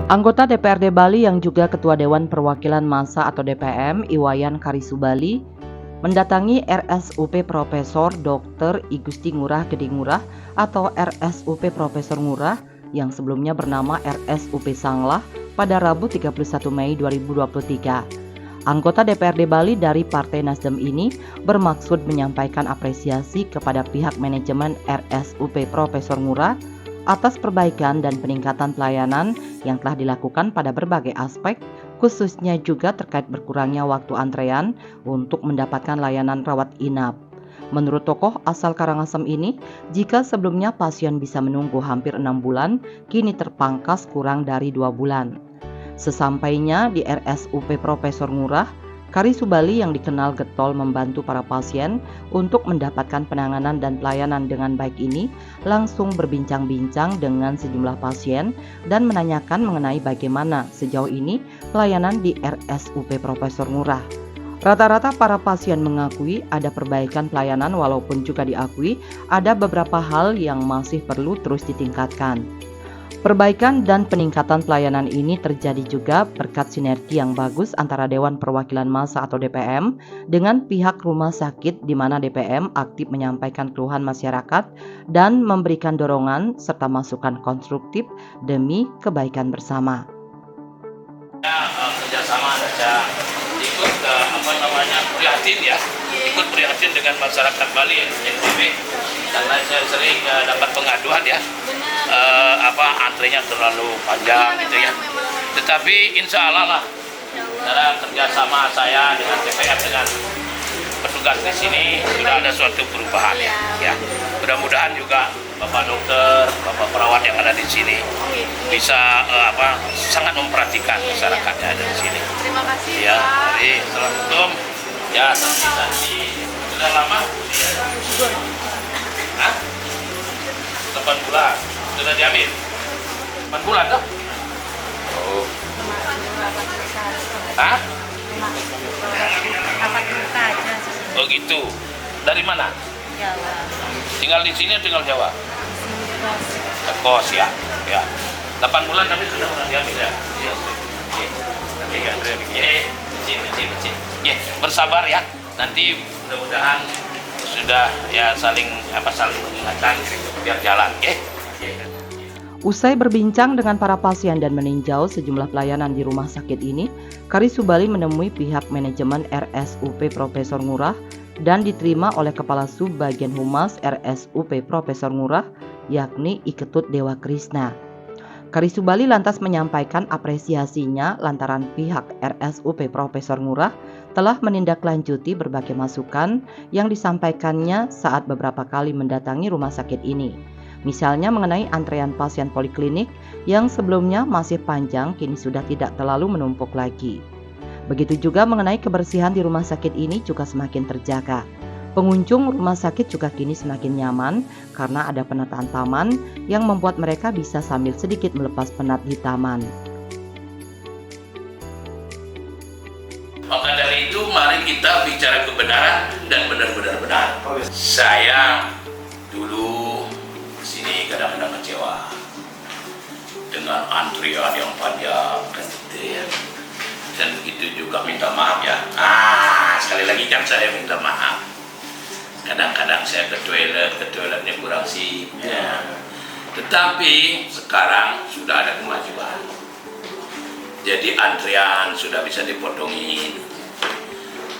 Anggota DPRD Bali yang juga Ketua Dewan Perwakilan Massa atau DPM, Iwayan Karisubali, mendatangi RSUP Profesor Dr. I Gusti Ngurah Gede Ngurah atau RSUP Profesor Ngurah yang sebelumnya bernama RSUP Sanglah pada Rabu 31 Mei 2023. Anggota DPRD Bali dari Partai Nasdem ini bermaksud menyampaikan apresiasi kepada pihak manajemen RSUP Profesor Ngurah atas perbaikan dan peningkatan pelayanan yang telah dilakukan pada berbagai aspek, khususnya juga terkait berkurangnya waktu antrean untuk mendapatkan layanan rawat inap. Menurut tokoh asal Karangasem ini, jika sebelumnya pasien bisa menunggu hampir 6 bulan, kini terpangkas kurang dari 2 bulan. Sesampainya di RSUP Profesor Ngurah, Karisubali yang dikenal getol membantu para pasien untuk mendapatkan penanganan dan pelayanan dengan baik ini langsung berbincang-bincang dengan sejumlah pasien dan menanyakan mengenai bagaimana sejauh ini pelayanan di RSUP Profesor Ngurah. Rata-rata para pasien mengakui ada perbaikan pelayanan walaupun juga diakui ada beberapa hal yang masih perlu terus ditingkatkan. Perbaikan dan peningkatan pelayanan ini terjadi juga berkat sinergi yang bagus antara Dewan Perwakilan Massa atau DPM dengan pihak rumah sakit di mana DPM aktif menyampaikan keluhan masyarakat dan memberikan dorongan serta masukan konstruktif demi kebaikan bersama. Kerjasama saja ikut prihatin dengan masyarakat Bali NTB karena saya sering dapat pengaduan ya antrinya terlalu panjang gitu ya. Tetapi insya Allah lah dalam kerjasama saya dengan DPR dengan petugas di sini sudah ada suatu perubahan ya. Mudah-mudahan juga Bapak dokter, Bapak perawat yang ada di sini bisa sangat memperhatikan masyarakatnya ada di sini. Terima kasih ya, Pak. Jadi Assalamualaikum. Ya, sanksi sudah lama? Hah? 8 bulan sudah diambil. 8 bulan toh? Oh. Hah? Oh gitu. Dari mana? Jawa. Tinggal di sini atau tinggal Jawa? Kos ya. Ya. 8 bulan tapi sudah diambil ya. Iya. Oke. Bersabar ya. Nanti mudah-mudahan sudah ya saling mengingatkan biar jalan, oke? Usai berbincang dengan para pasien dan meninjau sejumlah pelayanan di rumah sakit ini, Karisubali menemui pihak manajemen RSUP Profesor Ngurah dan diterima oleh Kepala Subbagian Humas RSUP Profesor Ngurah, yakni I Ketut Dewa Krisna. Karisubali lantas menyampaikan apresiasinya lantaran pihak RSUP Profesor Ngurah telah menindaklanjuti berbagai masukan yang disampaikannya saat beberapa kali mendatangi rumah sakit ini. Misalnya mengenai antrean pasien poliklinik yang sebelumnya masih panjang kini sudah tidak terlalu menumpuk lagi. Begitu juga mengenai kebersihan di rumah sakit ini juga semakin terjaga. Pengunjung rumah sakit juga kini semakin nyaman karena ada penataan taman yang membuat mereka bisa sambil sedikit melepas penat di taman. Maka dari itu mari kita bicara kebenaran dan benar-benar benar. Saya dulu sini kadang-kadang kecewa dengan antrian yang panjang kan gitu ya. Dan begitu juga minta maaf ya. Sekali lagi kan saya minta maaf. Kadang-kadang saya ke toiletnya kurang sip ya. Tetapi sekarang sudah ada kemajuan. Jadi antrian sudah bisa dipotongin,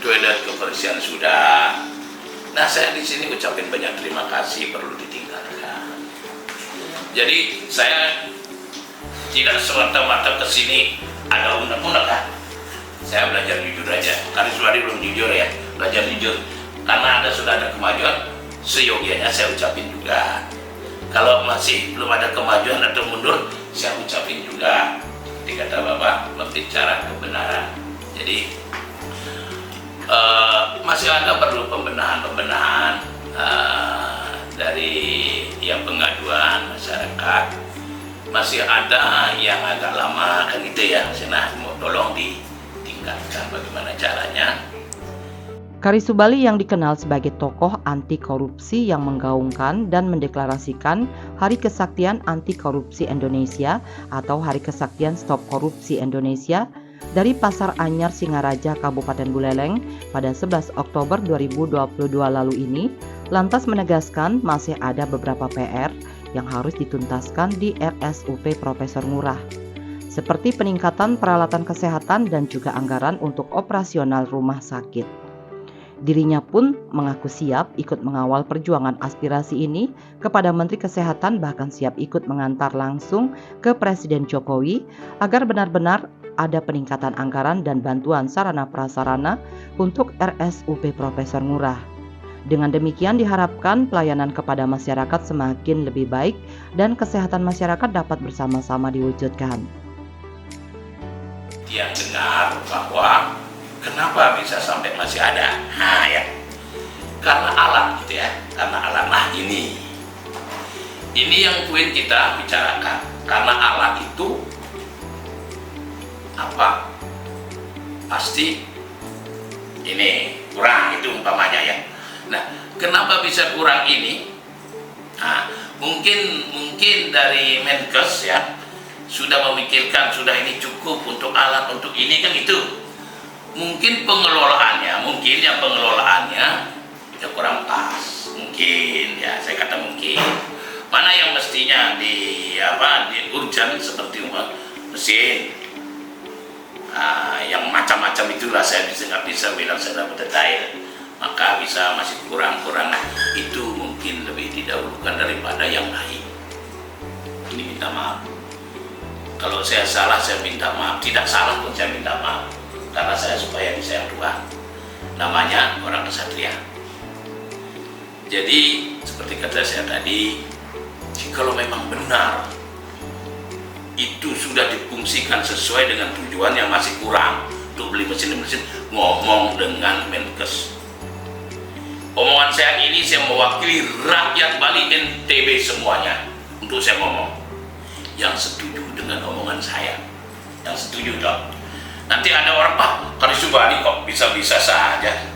toilet kebersihan sudah. Nah, saya di sini ucapin banyak terima kasih, perlu ditingkatkan. Jadi saya tidak semata-mata ke sini ada undang-undang kan. Saya belajar jujur aja. Karisubali belum jujur ya, belajar jujur. Karena sudah ada kemajuan, seyogianya saya ucapin juga. Kalau masih belum ada kemajuan atau mundur, saya ucapin juga. Kata Bapak berbicara kebenaran. Jadi masih ada perlu pembenahan dari yang pengaduan masyarakat. Masih ada yang agak lama kan gitu ya. Nah, mau tolong ditingkatkan bagaimana caranya. Karisubali yang dikenal sebagai tokoh anti korupsi yang menggaungkan dan mendeklarasikan Hari Kesaktian Anti Korupsi Indonesia atau Hari Kesaktian Stop Korupsi Indonesia dari Pasar Anyar Singaraja Kabupaten Buleleng pada 11 Oktober 2022 lalu ini lantas menegaskan masih ada beberapa PR yang harus dituntaskan di RSUP Profesor Ngurah, seperti peningkatan peralatan kesehatan dan juga anggaran untuk operasional rumah sakit. Dirinya pun mengaku siap ikut mengawal perjuangan aspirasi ini kepada Menteri Kesehatan, bahkan siap ikut mengantar langsung ke Presiden Jokowi agar benar-benar ada peningkatan anggaran dan bantuan sarana prasarana untuk RSUP Profesor Ngurah. Dengan demikian diharapkan pelayanan kepada masyarakat semakin lebih baik dan kesehatan masyarakat dapat bersama-sama diwujudkan. Yang dengar bahwa kenapa bisa sampai masih ada? Nah ya, karena alat gitu ya, karena alat. Nah ini yang poin kita bicarakan. Karena alat itu apa? Pasti ini kurang, itu umpamanya ya. Nah, kenapa bisa kurang ini? Nah, mungkin dari Menkes ya sudah memikirkan, sudah ini cukup untuk alat untuk ini kan itu. Mungkin pengelolaannya ya kurang pas, mungkin ya, saya kata mungkin. Mana yang mestinya di urgent seperti mesin, yang macam-macam itulah saya nggak bisa bilang saya dapat detail, maka bisa masih kurang. Itu mungkin lebih didahulukan daripada yang lain. Ini minta maaf. Kalau saya salah saya minta maaf, tidak salah pun saya minta maaf. Karena saya supaya disayang Tuhan, namanya orang kesatria. Jadi seperti kata saya tadi, kalau memang benar itu sudah difungsikan sesuai dengan tujuan yang masih kurang untuk beli mesin, ngomong dengan Menkes. Omongan saya ini saya mewakili rakyat Bali NTB semuanya untuk saya ngomong. Yang setuju dengan omongan saya, yang setuju dong. Nanti ada orang, Pak, Karisubali kok bisa-bisa saja.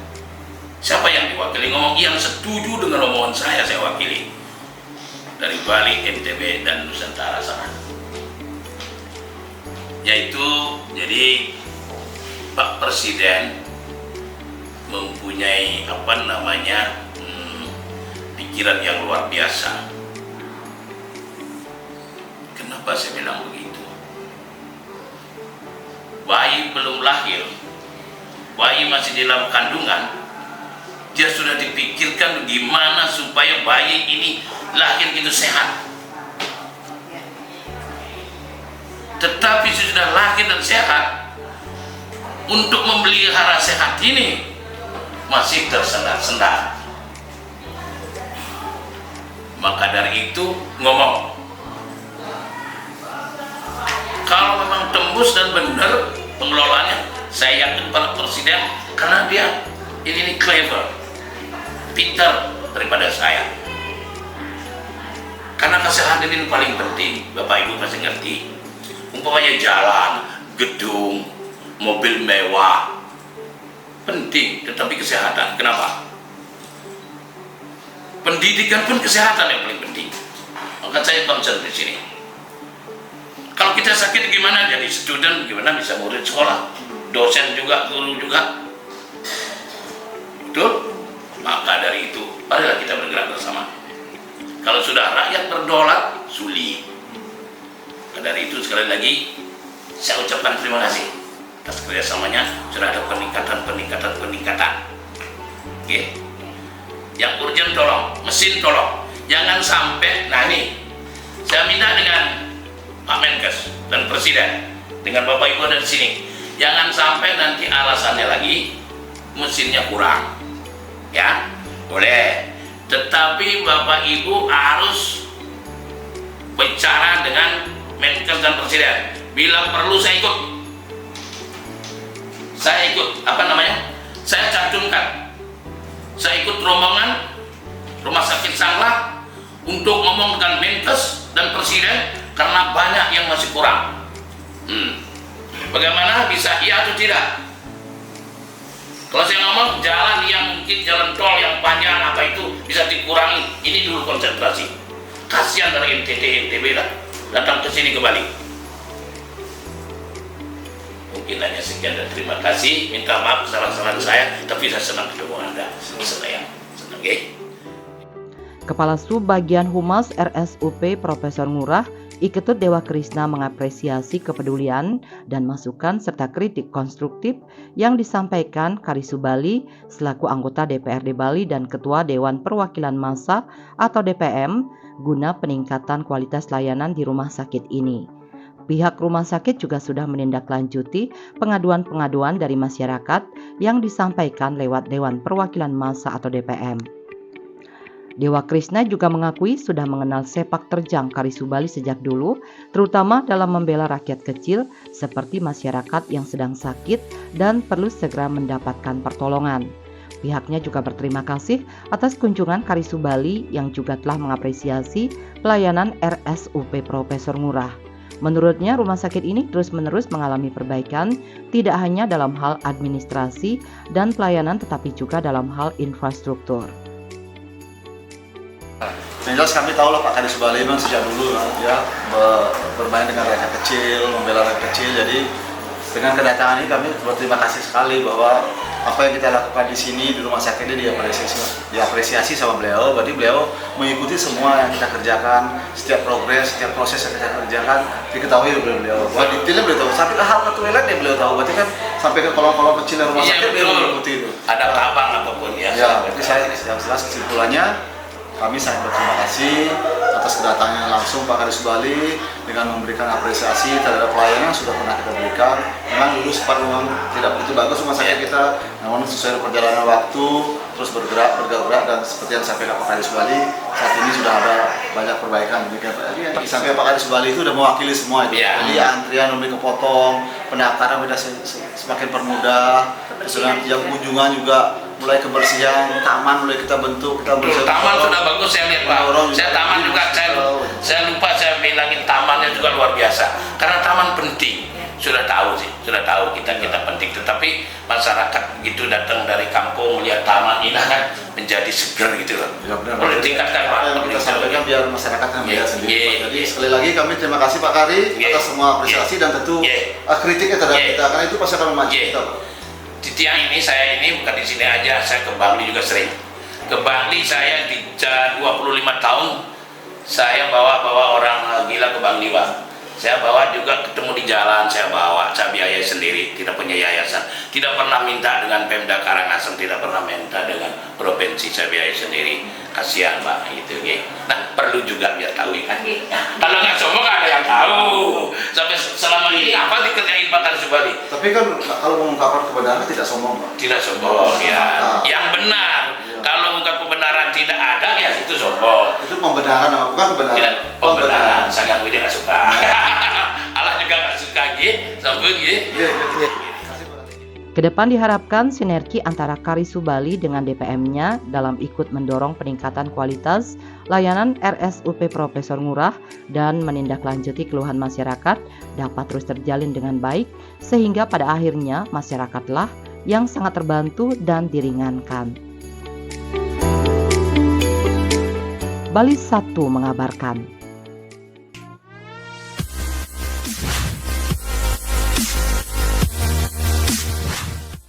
Siapa yang diwakili ngomong? Yang setuju dengan omongan saya wakili. Dari Bali, NTB, dan Nusantara sana. Yaitu, jadi Pak Presiden mempunyai pikiran yang luar biasa. Kenapa saya bilang begitu? Bayi belum lahir, bayi masih di dalam kandungan, dia sudah dipikirkan gimana supaya bayi ini lahir gitu sehat. Tetapi sudah lahir dan sehat, untuk memelihara sehat ini masih tersendat-sendat. Maka dari itu ngomong, kalau memang tembus dan benar pengelolaannya, saya yakin Pak Presiden, karena dia ini clever, pintar daripada saya. Karena kesehatan ini paling penting, Bapak Ibu pasti ngerti. Umpamanya jalan, gedung, mobil mewah, penting, tetapi kesehatan. Kenapa? Pendidikan pun kesehatan yang paling penting. Maka saya concern di sini. Kalau kita sakit gimana jadi student, gimana bisa murid sekolah, dosen juga, guru juga, betul? Maka dari itu, marilah kita bergerak bersama. Kalau sudah rakyat berdaulat, sulit. Maka dari itu sekali lagi, saya ucapkan terima kasih atas kerjasamanya. Sudah ada peningkatan. Oke? Yang urgent tolong, mesin tolong, jangan sampai. Nah ini, saya minta dengan Pak Menkes dan Presiden, dengan Bapak Ibu ada di sini, jangan sampai nanti alasannya lagi mesinnya kurang, ya boleh, tetapi Bapak Ibu harus bicara dengan Menkes dan Presiden. Bila perlu saya ikut, saya cantumkan, saya ikut rombongan Rumah Sakit Sanglah untuk ngomong dengan Menkes dan Presiden. Karena banyak yang masih kurang. Bagaimana bisa iya atau tidak? Kalau saya ngomong jalan yang mungkin jalan tol yang panjang apa itu bisa dikurangi, ini dulu konsentrasi. Kasihan dari NTT, NTB lah datang ke sini kembali. Mungkin hanya sekian dan terima kasih. Minta maaf kesalahan-kesalahan saya, tapi saya senang ketemu Anda. Senang, ya. Kepala Subbagian Humas RSUP Profesor Ngurah, Iketut Dewa Krishna mengapresiasi kepedulian dan masukan serta kritik konstruktif yang disampaikan Kari Subali selaku anggota DPRD Bali dan Ketua Dewan Perwakilan Massa atau DPM guna peningkatan kualitas layanan di rumah sakit ini. Pihak rumah sakit juga sudah menindaklanjuti pengaduan-pengaduan dari masyarakat yang disampaikan lewat Dewan Perwakilan Massa atau DPM. Dewa Krishna juga mengakui sudah mengenal sepak terjang Kari Subali sejak dulu, terutama dalam membela rakyat kecil seperti masyarakat yang sedang sakit dan perlu segera mendapatkan pertolongan. Pihaknya juga berterima kasih atas kunjungan Kari Subali yang juga telah mengapresiasi pelayanan RSUP Profesor Ngurah. Menurutnya, rumah sakit ini terus-menerus mengalami perbaikan, tidak hanya dalam hal administrasi dan pelayanan tetapi juga dalam hal infrastruktur. Yang jelas kami tahu lah Pak Kari Subali memang sejak dulu ya bermain dengan rakyat kecil, membela rakyat kecil. Jadi dengan kedatangan ini kami berterima kasih sekali bahwa apa yang kita lakukan di sini di rumah sakit ini diapresiasi sama beliau. Berarti beliau mengikuti semua yang kita kerjakan, setiap progres, setiap proses yang kita kerjakan diketahui oleh beliau. Wah, detailnya beliau tahu. Sampai ke hal ke toilet ya beliau tahu. Berarti kan sampai ke kolom-kolom kecil rumah sakit beliau mengikuti itu. Ada cabang apapun ya. Ya, berarti saya yang jelas kesimpulannya kami sangat berterima kasih atas kedatangan langsung Pak Kari Subali dengan memberikan apresiasi terhadap pelayanan yang sudah pernah kita berikan. Memang dulu sempat memang tidak begitu bagus rumah sakit kita, namun sesuai perjalanan waktu terus bergerak dan seperti yang disampaikan Pak Kari Subali, saat ini sudah ada banyak perbaikan. Sampai Pak Kari Subali itu sudah mewakili semua itu. Jadi antrian lebih kepotong, pendaftaran sudah semakin permudah, yang kunjungan juga mulai kebersihan, taman mulai kita bentuk, kita bersih. Taman sudah bagus saya lihat Pak. Saya taman juga saya lupa saya bilangin tamannya juga luar biasa. Karena taman penting. Sudah tahu kita penting, tetapi masyarakat itu datang dari kampung lihat taman ini kan menjadi segar gitu loh. Ya, benar. Boleh tingkatkan Pak. Yang kita sampaikan biar masyarakat yang melihat sendiri. Jadi sekali lagi kami terima kasih Pak Kari atas semua apresiasi dan tentu kritiknya terhadap kita karena itu pasti akan memacu kita Pak. Di tiang ini saya ini bukan di sini aja, saya ke Bali juga sering. Ke Bali saya di 25 tahun saya bawa orang gila ke Bali Pak. Saya bawa juga ketemu di jalan, saya biayai sendiri, tidak punya yayasan. Tidak pernah minta dengan Pemda Karangasem, tidak pernah minta dengan provinsi, saya biayai sendiri. Kasihan Pak, gitu ya. Nah, perlu juga biar tahu kan. Kalau nggak sombong ada yang tahu. Sampai selama ini apa dikerjain Pak Kari Subali? Tapi kan kalau mengungkapkan kebenaran tidak sombong Pak. Tidak sombong ya. Yang benar. Kalau ungkap kebenaran tidak ada ya itu sombong. Itu pembenaran bukan kebenaran. Tidak, pembenaran. Saya nggak suka. Allah juga nggak suka gitu. Sombong gitu. Kedepan diharapkan sinergi antara Kari Subali dengan DPM-nya dalam ikut mendorong peningkatan kualitas layanan RSUP Profesor Ngurah dan menindaklanjuti keluhan masyarakat dapat terus terjalin dengan baik sehingga pada akhirnya masyarakatlah yang sangat terbantu dan diringankan. Bali 1 mengabarkan.